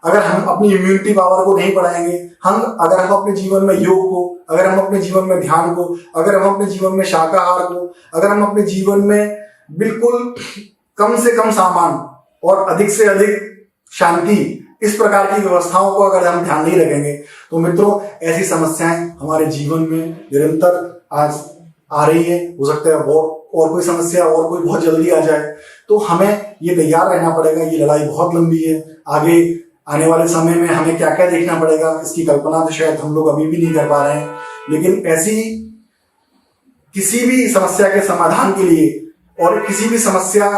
C: अगर हम अपनी इम्यूनिटी पावर को नहीं बढ़ाएंगे, अगर हम अपने जीवन में योग को, अगर हम अपने जीवन में ध्यान को, अगर हम अपने जीवन में शाकाहार को, अगर हम अपने जीवन में बिल्कुल कम से कम सामान और अधिक से अधिक शांति, इस प्रकार की व्यवस्थाओं को अगर हम ध्यान नहीं रखेंगे, तो मित्रों ऐसी समस्याएं हमारे जीवन में निरंतर आज आ रही है। हो सकता है और कोई समस्या और कोई बहुत जल्दी आ जाए, तो हमें ये तैयार रहना पड़ेगा। ये लड़ाई बहुत लंबी है। आगे आने वाले समय में हमें क्या क्या देखना पड़ेगा, इसकी कल्पना तो शायद हम लोग अभी भी नहीं कर पा रहे हैं। लेकिन ऐसी किसी भी समस्या के समाधान के लिए और किसी भी समस्या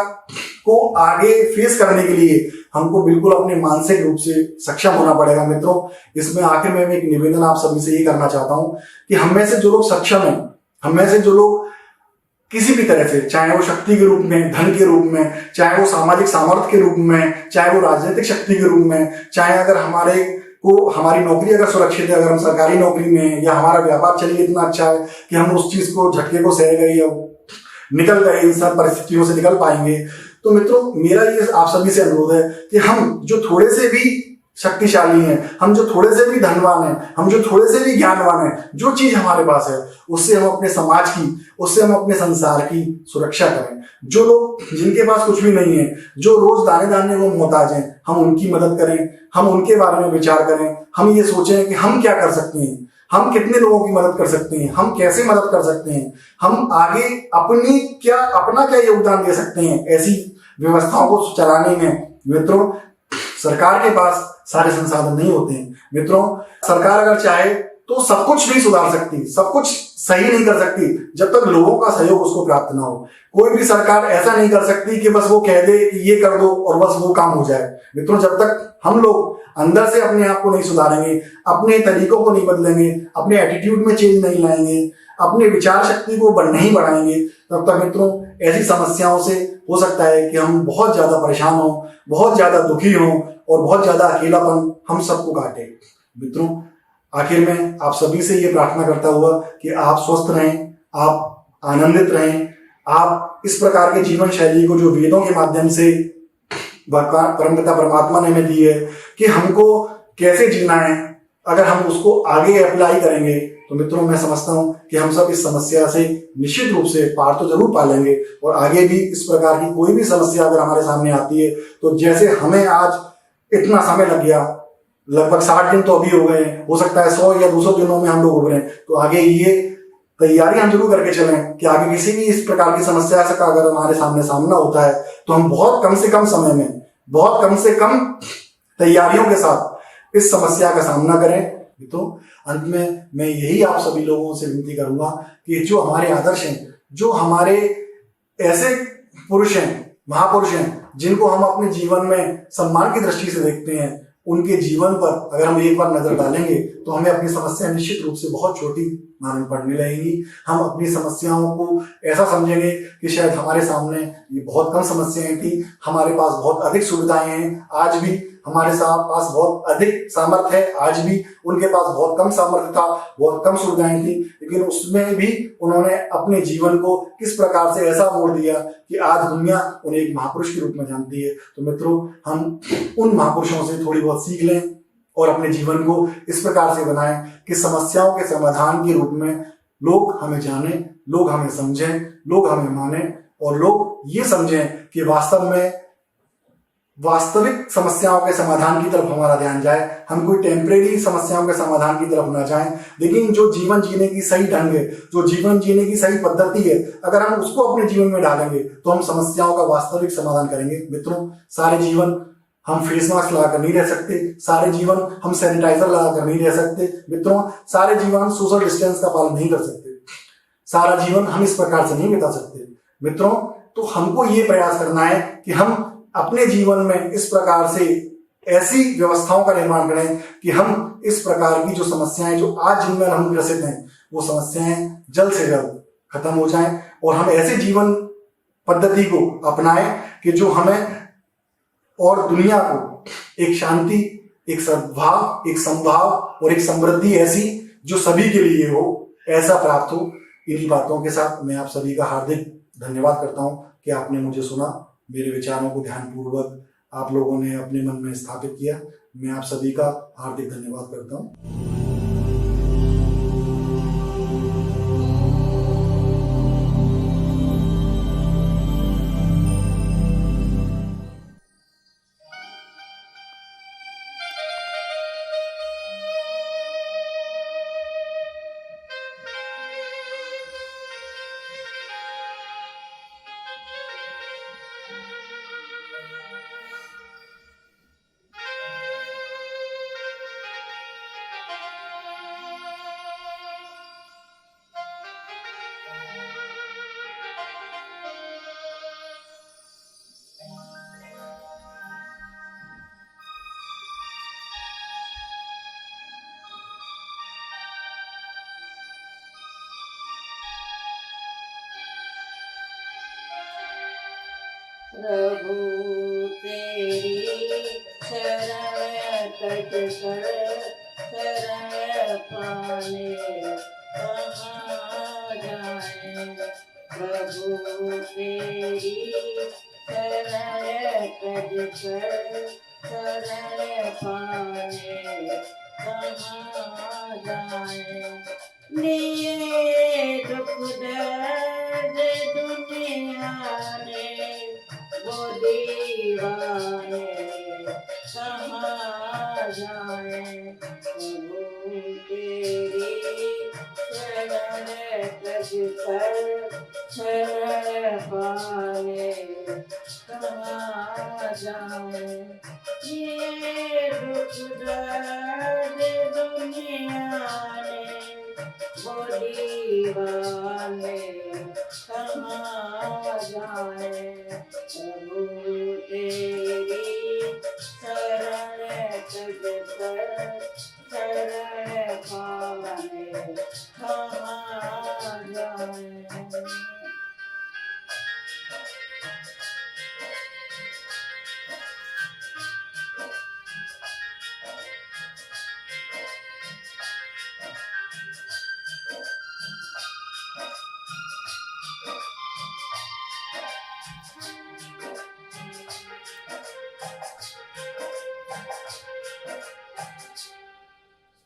C: को आगे फेस करने के लिए हमको बिल्कुल अपने मानसिक रूप से सक्षम होना पड़ेगा। मित्रों, इसमें आखिर में मैं एक निवेदन आप सभी से ये करना चाहता हूं कि हम में से जो लोग सक्षम हैं, हम में से जो लोग किसी भी तरह से, चाहे वो शक्ति के रूप में, धन के रूप में, चाहे वो सामाजिक सामर्थ्य के रूप में, चाहे वो राजनीतिक शक्ति के रूप में, चाहे अगर हमारी नौकरी अगर सुरक्षित है, अगर हम सरकारी नौकरी में हैं, या हमारा व्यापार चलिए इतना अच्छा है कि हम उस चीज को, झटके को सह गए या निकल गए, इन सब परिस्थितियों से निकल पाएंगे। तो मित्रों, मेरा ये आप सभी से अनुरोध है कि हम जो थोड़े से भी शक्तिशाली हैं, हम जो थोड़े से भी धनवान हैं, हम जो थोड़े से भी ज्ञानवान हैं, जो चीज हमारे पास है उससे हम अपने समाज की, उससे हम अपने संसार की सुरक्षा करें। जो लोग, जिनके पास कुछ भी नहीं है, जो रोज दाने दाने को मोहताज हैं, हम उनकी मदद करें, हम उनके बारे में विचार करें, हम ये सोचें कि हम क्या कर सकते हैं। हम कितने लोगों की मदद कर सकते हैं, हम कैसे मदद कर सकते हैं, हम आगे अपना क्या योगदान दे सकते हैं ऐसी व्यवस्थाओं को चलाने में। मित्रों, सरकार के पास सारे संसाधन नहीं होते हैं। मित्रों, सरकार अगर चाहे तो सब कुछ नहीं सुधार सकती, सब कुछ सही नहीं कर सकती जब तक लोगों का सहयोग उसको प्राप्त ना हो। कोई भी सरकार ऐसा नहीं कर सकती कि बस वो कह दे कि ये कर दो और बस वो काम हो जाए। मित्रों, जब तक हम लोग अंदर से अपने आप को नहीं सुधारेंगे, अपने तरीकों को नहीं बदलेंगे, अपने एटीट्यूड में चेंज नहीं लाएंगे, अपने विचार शक्ति को नहीं बढ़ाएंगे, तब तक मित्रों ऐसी समस्याओं से हो सकता है कि हम बहुत ज्यादा परेशान हो, बहुत ज्यादा दुखी हो और बहुत ज्यादा अकेलापन हम सबको काटे। मित्रों, आखिर में आप सभी से ये प्रार्थना करता हुआ कि आप स्वस्थ रहें, आप आनंदित रहें, आप इस प्रकार के जीवन शैली को जो वेदों के माध्यम से परमपिता परमात्मा ने हमें दी है कि हमको कैसे जीना है, अगर हम उसको आगे अप्लाई करेंगे तो मित्रों मैं समझता हूं कि हम सब इस समस्या से निश्चित रूप से पार तो जरूर पा लेंगे और आगे भी इस प्रकार की कोई भी समस्या अगर हमारे सामने आती है तो जैसे हमें आज इतना समय लग गया, लगभग 60 दिन तो अभी हो गए, हो सकता है 100 या 200 दिनों में हम लोग उभरें, तो आगे ये तैयारी हम जरूर करके चलें कि आगे किसी भी इस प्रकार की समस्या का अगर हमारे सामना होता है तो हम बहुत कम से कम समय में, बहुत कम से कम तैयारियों के साथ इस समस्या का सामना करें। तो अंत में मैं यही आप सभी लोगों से विनती करूंगा कि जो हमारे आदर्श हैं, जो हमारे ऐसे पुरुष हैं, महापुरुष हैं, जिनको हम अपने जीवन में सम्मान की दृष्टि से देखते हैं, उनके जीवन पर अगर हम एक बार नजर डालेंगे तो हमें अपनी समस्या निश्चित रूप से बहुत छोटी मालूम पड़ने लगेगी। हम अपनी समस्याओं को ऐसा समझेंगे कि शायद हमारे सामने ये बहुत कम समस्याएं थी, हमारे पास बहुत अधिक सुविधाएं हैं, आज भी हमारे पास बहुत अधिक सामर्थ्य है, आज भी उनके पास बहुत कम सामर्थ्य था, बहुत कम सुविधाएं थी, लेकिन उसमें भी उन्होंने अपने जीवन को किस प्रकार से ऐसा मोड़ दिया कि आज दुनिया उन्हें एक महापुरुष के रूप में जानती है। तो मित्रों, हम उन महापुरुषों से थोड़ी बहुत सीख लें और अपने जीवन को इस प्रकार से बनाएं कि समस्याओं के समाधान के रूप में लोग हमें जाने, लोग हमें समझें, लोग हमें माने और लोग ये समझें कि वास्तव में वास्तविक समस्याओं के समाधान की तरफ हमारा ध्यान जाए, हम कोई टेम्परेरी समस्याओं के समाधान की तरफ ना जाएं, लेकिन जो जीवन जीने की सही ढंग है, जो जीवन जीने की सही पद्धति है, अगर हम उसको अपने जीवन में डालेंगे तो हम समस्याओं का वास्तविक समाधान करेंगे। मित्रों, सारे जीवन हम फेस मास्क लगाकर नहीं रह सकते, सारे जीवन हम सैनिटाइजर लगाकर नहीं रह सकते, मित्रों सारे जीवन सोशल डिस्टेंस का पालन नहीं कर सकते, सारा जीवन हम इस प्रकार से नहीं बिता सकते। मित्रों, तो हमको ये प्रयास करना है कि हम अपने जीवन में इस प्रकार से ऐसी व्यवस्थाओं का निर्माण करें कि हम इस प्रकार की जो समस्याएं जो आज जिनमें हम ग्रसित हैं वो समस्याएं जल्द से जल्द खत्म हो जाएं और हम ऐसे जीवन पद्धति को अपनाएं कि जो हमें और दुनिया को एक शांति, एक सद्भाव, एक समभाव और एक समृद्धि ऐसी जो सभी के लिए हो, ऐसा प्राप्त हो। इन्हीं बातों के साथ मैं आप सभी का हार्दिक धन्यवाद करता हूं कि आपने मुझे सुना, मेरे विचारों को ध्यानपूर्वक आप लोगों ने अपने मन में स्थापित किया। मैं आप सभी का हार्दिक धन्यवाद करता हूं।
B: प्रभु तेरी शरण कट कर शरण पाने कहाँ जाए। प्रभु तेरी शरण कट कर शरण पाने कहाँ जाए। लिए दुख दर्द दुनिया ने वो दीवाने कहाँ जाए। प्रभु तेरी
D: कर शरण पाने कहाँ जाए। ये दुख दर्द दुनिया ने वो दीवाने कहाँ जाए। प्रभु तेरी शरण तुझ पर शरण पाने कहाँ जाए।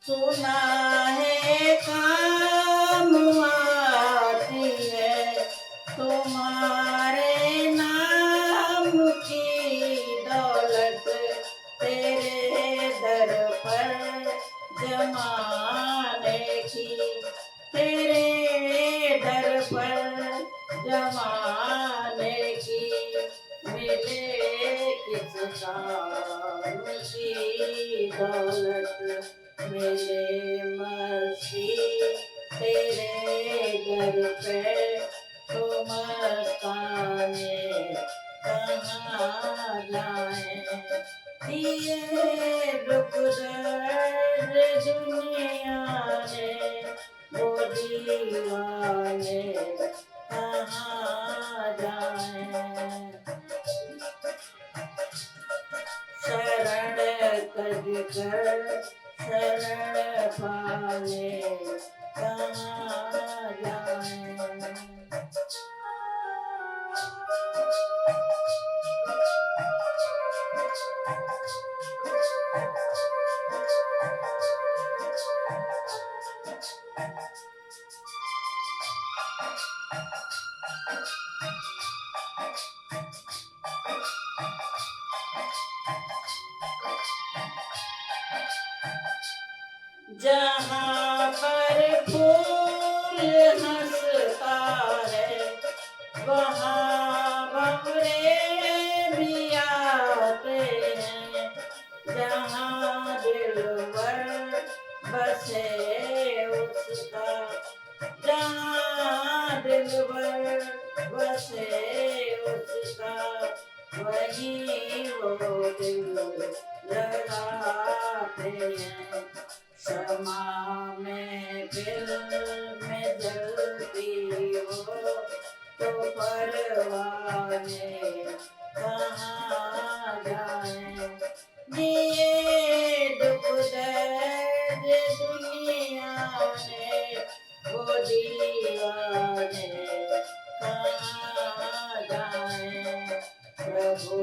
D: सुना है काम आती है तुम्हारे नाम की दौलत तेरे दर पर जमाने की। तेरे दर पर जमाने की मिले किस काम की दौलत। मिले मसीह तेरे दर पे तो मस्ताने कहाँ जाए। दिए दुख दर्द दुनिया ने वो दीवाने कहाँ जाए। शरण तज कर शरण पाने कहाँ जाए। जहाँ पर फूल हंसता है वहाँ भंवरे भी आते हैं। जहाँ दिलबर बसे उसका जहाँ दिलबर बसे उसका वहीं वो दिल लगाते हैं। क्षमा में दिल में जलती हो तो परवाने कहाँ जाए। ये दुख दर्द दुनिया ने वो दीवाने कहाँ जाए। प्रभु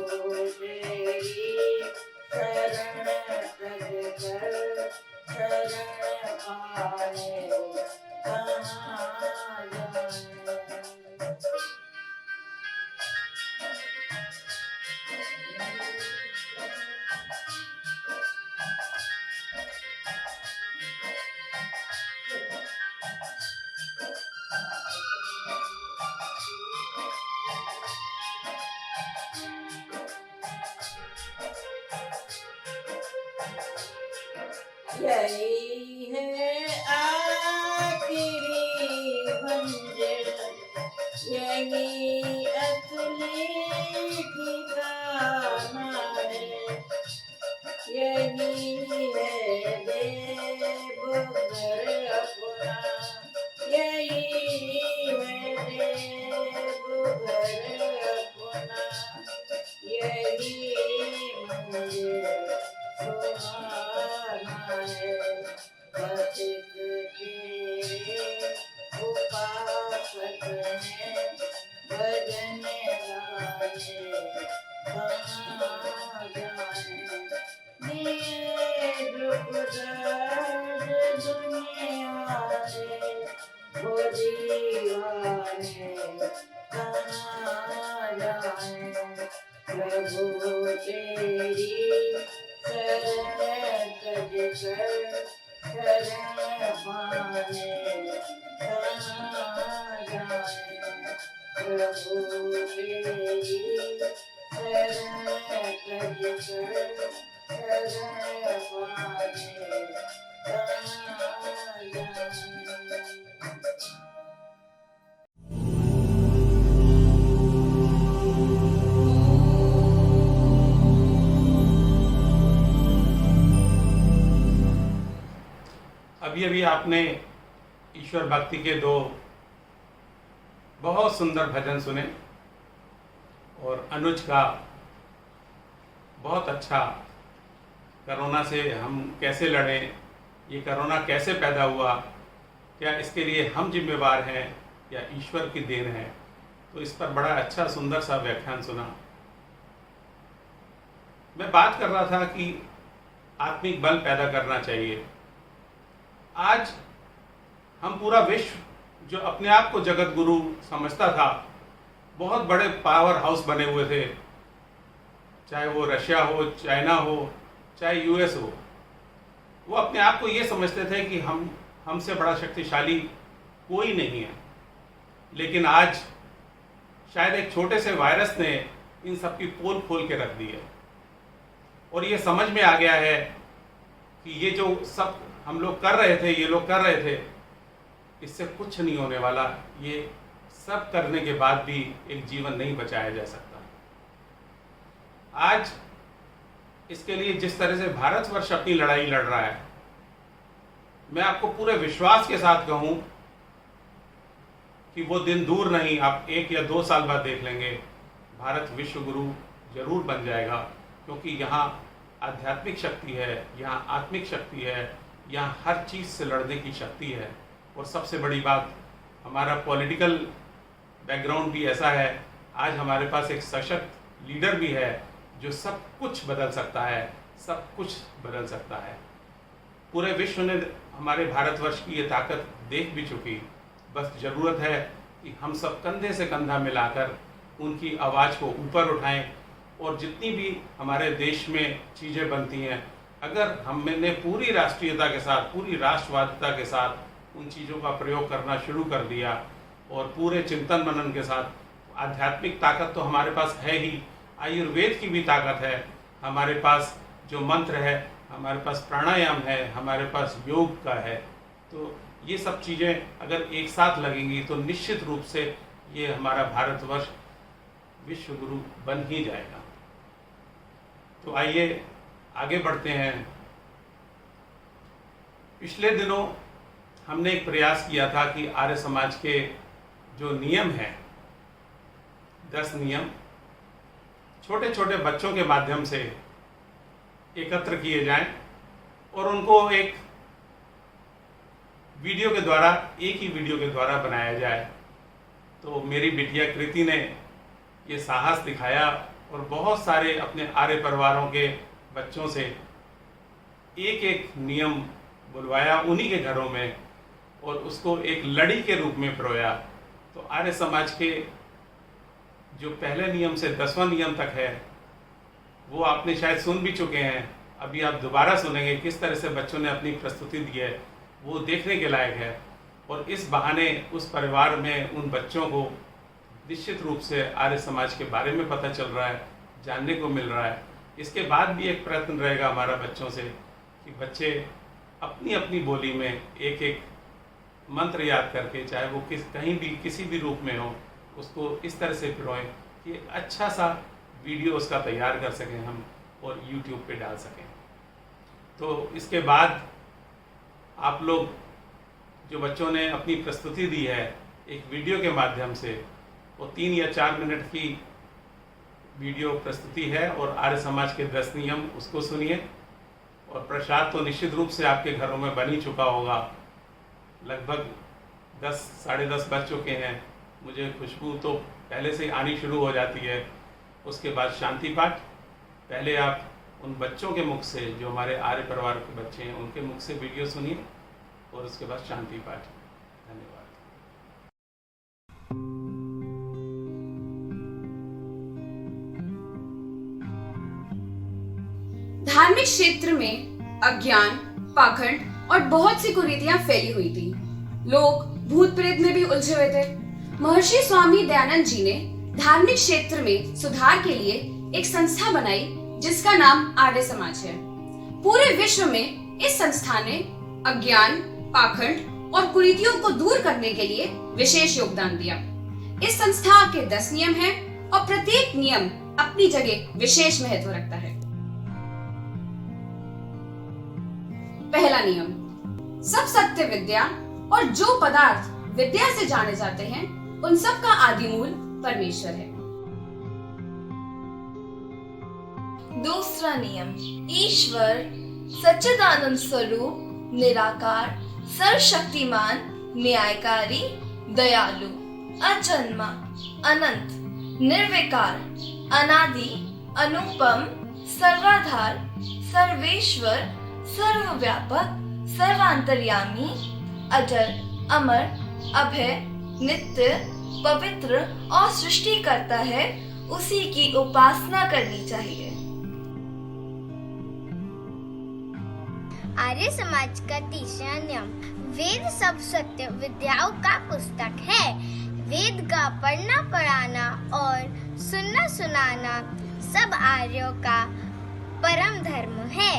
D: तेरी शरण तज कर शरण पाने कहाँ जाए। यही है आखिरी मंजिल यही असली ठिकाना है। यही है देवघर अपना यही है देवघर अपना यही मंजिल सुहाना है। पथिक तेरे उपासक हैं भजन गाए कहाँ जाए। ये दुख दर्द दुनिया ने वो दीवाने कहाँ जाए। प्रभु तेरी शरण तज कर शरण पाने कहाँ जाए। प्रभु तेरी शरण तज कर शरण पाए कहाँ जाए।
A: अभी अभी आपने ईश्वर भक्ति के 2 बहुत सुंदर भजन सुने और अनुज का बहुत अच्छा कोरोना से हम कैसे लड़ें, ये कोरोना कैसे पैदा हुआ, क्या इसके लिए हम जिम्मेवार हैं या ईश्वर की देन है, तो इस पर बड़ा अच्छा सुंदर सा व्याख्यान सुना। मैं बात कर रहा था कि आत्मिक बल पैदा करना चाहिए। आज हम पूरा विश्व जो अपने आप को जगत गुरु समझता था, बहुत बड़े पावर हाउस बने हुए थे, चाहे वो रशिया हो, चाइना हो, चाहे यूएस हो, वो अपने आप को ये समझते थे कि हमसे बड़ा शक्तिशाली कोई नहीं है। लेकिन आज शायद एक छोटे से वायरस ने इन सब की पोल खोल के रख दी है और ये समझ में आ गया है कि ये जो सब हम लोग कर रहे थे, ये लोग कर रहे थे, इससे कुछ नहीं होने वाला। ये सब करने के बाद भी एक जीवन नहीं बचाया जा सकता। आज इसके लिए जिस तरह से भारतवर्ष अपनी लड़ाई लड़ रहा है, मैं आपको पूरे विश्वास के साथ कहूं कि वो दिन दूर नहीं, आप 1 या 2 साल बाद देख लेंगे, भारत विश्व गुरु जरूर बन जाएगा। क्योंकि यहाँ आध्यात्मिक शक्ति है, यहाँ आत्मिक शक्ति है, यहाँ हर चीज़ से लड़ने की शक्ति है। और सबसे बड़ी बात, हमारा पॉलिटिकल बैकग्राउंड भी ऐसा है, आज हमारे पास एक सशक्त लीडर भी है जो सब कुछ बदल सकता है, सब कुछ बदल सकता है। पूरे विश्व ने हमारे भारतवर्ष की ये ताकत देख भी चुकी। बस ज़रूरत है कि हम सब कंधे से कंधा मिलाकर उनकी आवाज़ को ऊपर उठाएं और जितनी भी हमारे देश में चीज़ें बनती हैं, अगर हमने पूरी राष्ट्रीयता के साथ, पूरी राष्ट्रवादिता के साथ उन चीज़ों का प्रयोग करना शुरू कर दिया और पूरे चिंतन मनन के साथ, आध्यात्मिक ताकत तो हमारे पास है ही, आयुर्वेद की भी ताकत है, हमारे पास जो मंत्र है, हमारे पास प्राणायाम है, हमारे पास योग का है, तो ये सब चीज़ें अगर एक साथ लगेंगी तो निश्चित रूप से ये हमारा भारतवर्ष विश्व गुरु बन ही जाएगा। तो आइए आगे बढ़ते हैं। पिछले दिनों हमने एक प्रयास किया था कि आर्य समाज के जो नियम हैं, 10 नियम, छोटे छोटे बच्चों के माध्यम से एकत्र किए जाएं और उनको एक वीडियो के द्वारा, एक ही वीडियो के द्वारा बनाया जाए। तो मेरी बिटिया कृति ने ये साहस दिखाया और बहुत सारे अपने आर्य परिवारों के बच्चों से एक एक नियम बुलवाया उन्हीं के घरों में और उसको एक लड़ी के रूप में पिरोया। तो आर्य समाज के जो पहले नियम से 10वां नियम तक है वो आपने शायद सुन भी चुके हैं, अभी आप दोबारा सुनेंगे किस तरह से बच्चों ने अपनी प्रस्तुति दी है, वो देखने के लायक है। और इस बहाने उस परिवार में उन बच्चों को निश्चित रूप से आर्य समाज के बारे में पता चल रहा है, जानने को मिल रहा है। इसके बाद भी एक प्रयत्न रहेगा हमारा बच्चों से कि बच्चे अपनी अपनी बोली में एक एक मंत्र याद करके, चाहे वो कहीं भी किसी भी रूप में हो, उसको इस तरह से पिरोएं कि अच्छा सा वीडियो उसका तैयार कर सकें हम और YouTube पे डाल सकें। तो इसके बाद आप लोग जो बच्चों ने अपनी प्रस्तुति दी है एक वीडियो के माध्यम से, वो 3 या 4 मिनट की वीडियो प्रस्तुति है और आर्य समाज के 10 नियम, उसको सुनिए। और प्रसाद तो निश्चित रूप से आपके घरों में बन ही चुका होगा, लगभग 10 साढ़े 10 बज चुके हैं। मुझे खुशबू तो पहले से आनी शुरू हो जाती है। उसके बाद शांति पाठ, पहले आप उन बच्चों के मुख से, जो हमारे आर्य परिवार के बच्चे हैं, उनके मुख से वीडियो सुनिए और उसके बाद शांति पाठ। धन्यवाद।
E: धार्मिक क्षेत्र में अज्ञान, पाखंड और बहुत सी कुरीतियां फैली हुई थी। लोग भूत प्रेत में भी उलझे हुए थे। महर्षि स्वामी दयानंद जी ने धार्मिक क्षेत्र में सुधार के लिए एक संस्था बनाई जिसका नाम आर्य समाज है। पूरे विश्व में इस संस्था ने अज्ञान, पाखंड और कुरीतियों को दूर करने के लिए विशेष योगदान दिया। इस संस्था के 10 नियम हैं और प्रत्येक नियम अपनी जगह विशेष महत्व रखता है। पहला नियम, सब सत्य विद्या और जो पदार्थ विद्या से जाने जाते हैं उन सब का आदि मूल परमेश्वर है।
F: दूसरा नियम, ईश्वर सच्चिदानंद स्वरूप, निराकार, सर्वशक्तिमान, न्यायकारी, दयालु, अजन्मा, अनंत, निर्विकार, अनादि, अनुपम, सर्वाधार, सर्वेश्वर, सर्वव्यापक, सर्वांतर्यामी, अजर, अमर, अभय, नित्य, पवित्र और सृष्टि करता है, उसी की उपासना करनी चाहिए।
G: आर्य समाज का तीसरा नियम, वेद सब सत्य विद्याओं का पुस्तक है। वेद का पढ़ना पढ़ाना और सुनना सुनाना सब आर्यों का परम धर्म है।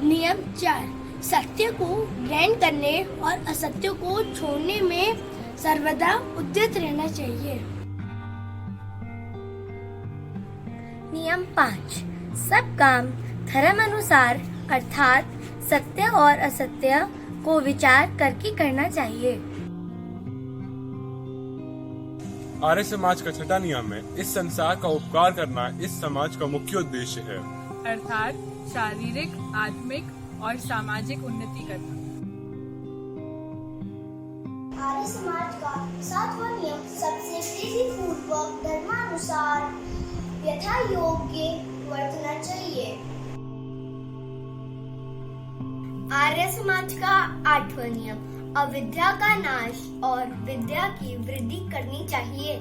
H: नियम 4, सत्य को ग्रहण करने और असत्य को छोड़ने में सर्वदा उद्यत रहना चाहिए।
I: नियम 5, सब काम धर्म अनुसार अर्थात सत्य और असत्य को विचार करके करना चाहिए।
J: आर्य समाज का छठा नियम है, इस संसार का उपकार करना इस समाज का मुख्य उद्देश्य है,
K: अर्थात शारीरिक, आत्मिक और सामाजिक उन्नति करना।
H: आर्य समाज का 7वां नियम, सबसे विधि पूर्वक धर्मानुसार यथा योग्य वर्तना चाहिए। आर्य समाज का 8वां नियम, अविद्या का नाश और विद्या की वृद्धि करनी चाहिए।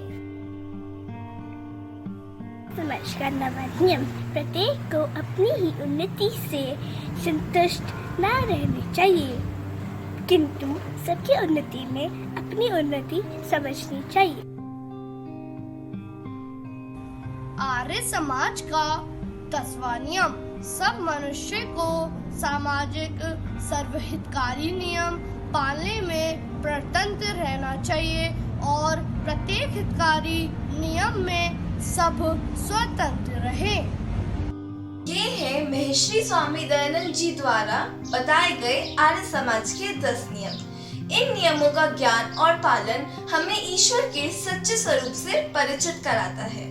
H: समाज का 9वां नियम, प्रत्येक को अपनी ही उन्नति से संतुष्ट न रहना चाहिए, किंतु सबकी उन्नति में अपनी उन्नति समझनी चाहिए।
L: आर्य समाज का 10वां नियम, सब मनुष्य को सामाजिक सर्वहितकारी नियम पालने में प्रतंत्र रहना चाहिए और प्रत्येक हितकारी नियम में सब स्वतंत्र रहे।
F: ये है महर्षि स्वामी दयानंद जी द्वारा बताए गए आर्य समाज के 10 नियम। इन नियमों का ज्ञान और पालन हमें ईश्वर के सच्चे स्वरूप से परिचित कराता है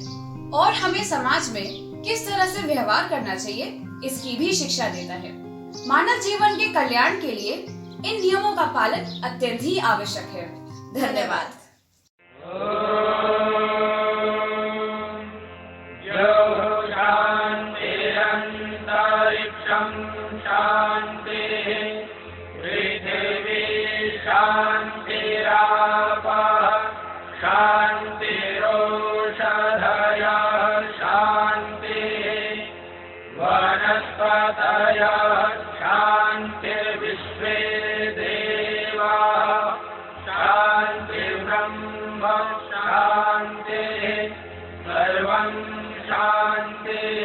E: और हमें समाज में किस तरह से व्यवहार करना चाहिए इसकी भी शिक्षा देता है। मानव जीवन के कल्याण के लिए इन नियमों का पालन अत्यंत ही आवश्यक है। धन्यवाद।
M: शांति